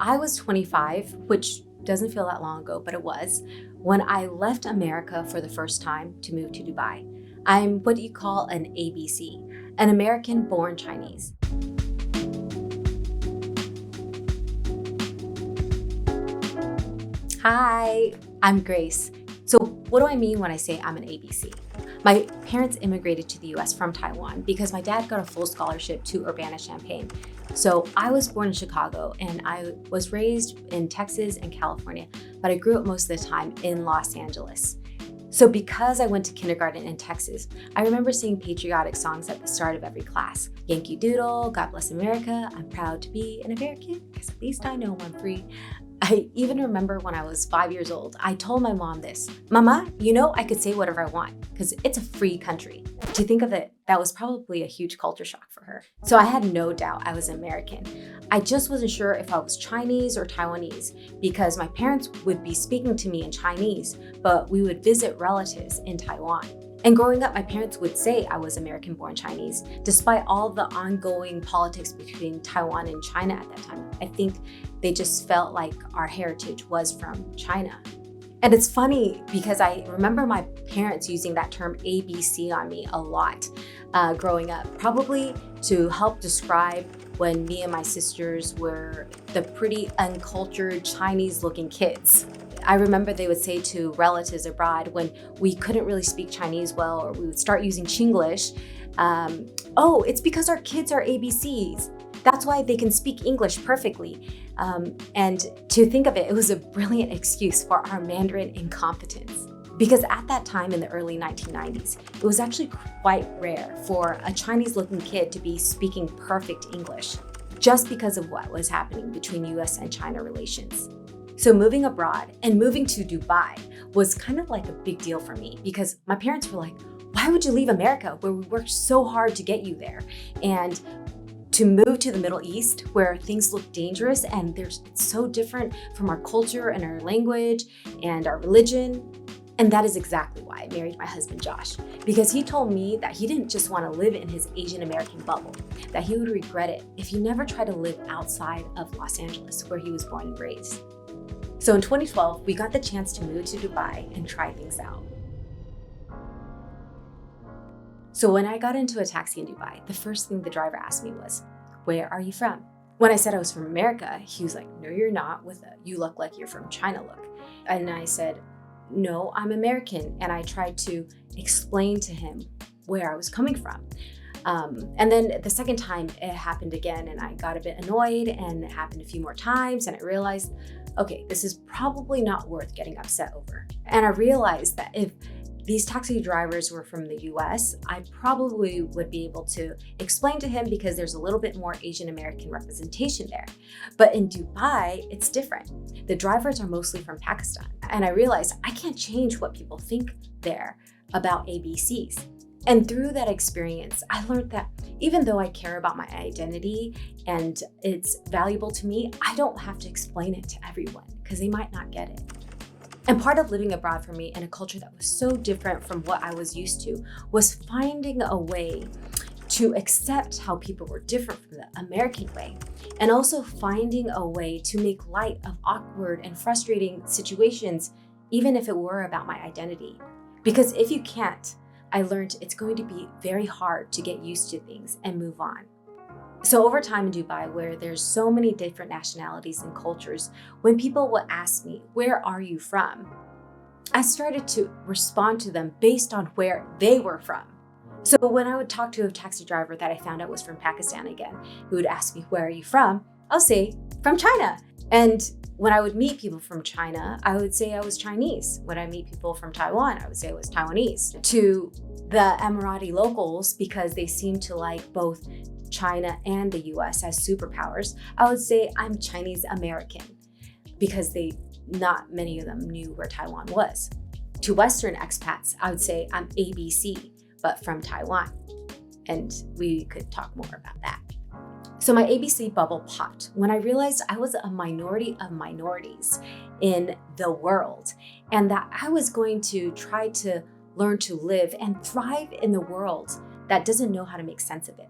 I was 25, which doesn't feel that long ago, but it was, when I left America for the first time to move to Dubai. I'm what you call an ABC, an American-born Chinese. Hi, I'm Grace. So what do I mean when I say I'm an ABC? My parents immigrated to the US from Taiwan because my dad got a full scholarship to Urbana-Champaign. So I was born in Chicago and I was raised in Texas and California, but I grew up most of the time in Los Angeles. So because I went to kindergarten in Texas, I remember singing patriotic songs at the start of every class. Yankee Doodle, God Bless America, I'm proud to be an American, because at least I know I'm free. I even remember when I was 5 years old, I told my mom this, Mama, you know I could say whatever I want because it's a free country. To think of it, that was probably a huge culture shock for her. So I had no doubt I was American. I just wasn't sure if I was Chinese or Taiwanese because my parents would be speaking to me in Chinese, but we would visit relatives in Taiwan. And growing up, my parents would say I was American-born Chinese, despite all the ongoing politics between Taiwan and China at that time. I think they just felt like our heritage was from China. And it's funny because I remember my parents using that term ABC on me a lot growing up, probably to help describe when me and my sisters were the pretty uncultured Chinese-looking kids. I remember they would say to relatives abroad when we couldn't really speak Chinese well, or we would start using Chinglish, oh, it's because our kids are ABCs. That's why they can speak English perfectly. And to think of it, it was a brilliant excuse for our Mandarin incompetence. Because at that time in the early 1990s, it was actually quite rare for a Chinese-looking kid to be speaking perfect English, just because of what was happening between US and China relations. So moving abroad and moving to Dubai was kind of like a big deal for me because my parents were like, why would you leave America where we worked so hard to get you there? And to move to the Middle East where things look dangerous and it's so different from our culture and our language and our religion. And that is exactly why I married my husband, Josh, because he told me that he didn't just want to live in his Asian American bubble, that he would regret it if he never tried to live outside of Los Angeles, where he was born and raised. So in 2012, we got the chance to move to Dubai and try things out. So when I got into a taxi in Dubai, the first thing the driver asked me was, where are you from? When I said I was from America, he was like, no, you're not, with a you look like you're from China look. And I said, no, I'm American. And I tried to explain to him where I was coming from. And then the second time it happened again and I got a bit annoyed and it happened a few more times and I realized, okay, this is probably not worth getting upset over. And I realized that if these taxi drivers were from the US, I probably would be able to explain to him because there's a little bit more Asian American representation there. But in Dubai, it's different. The drivers are mostly from Pakistan. And I realized I can't change what people think there about ABCs. And through that experience, I learned that even though I care about my identity and it's valuable to me, I don't have to explain it to everyone because they might not get it. And part of living abroad for me in a culture that was so different from what I was used to was finding a way to accept how people were different from the American way, and also finding a way to make light of awkward and frustrating situations, even if it were about my identity. Because if you can't, I learned it's going to be very hard to get used to things and move on. So over time in Dubai, where there's so many different nationalities and cultures, when people would ask me, where are you from? I started to respond to them based on where they were from. So when I would talk to a taxi driver that I found out was from Pakistan again, who would ask me, where are you from? I'll say, from China. And when I would meet people from China, I would say I was Chinese. When I meet people from Taiwan, I would say I was Taiwanese. To the Emirati locals, because they seem to like both China and the US as superpowers, I would say I'm Chinese American because not many of them knew where Taiwan was. To Western expats, I would say I'm ABC, but from Taiwan. And we could talk more about that. So my ABC bubble popped when I realized I was a minority of minorities in the world and that I was going to try to learn to live and thrive in the world that doesn't know how to make sense of it.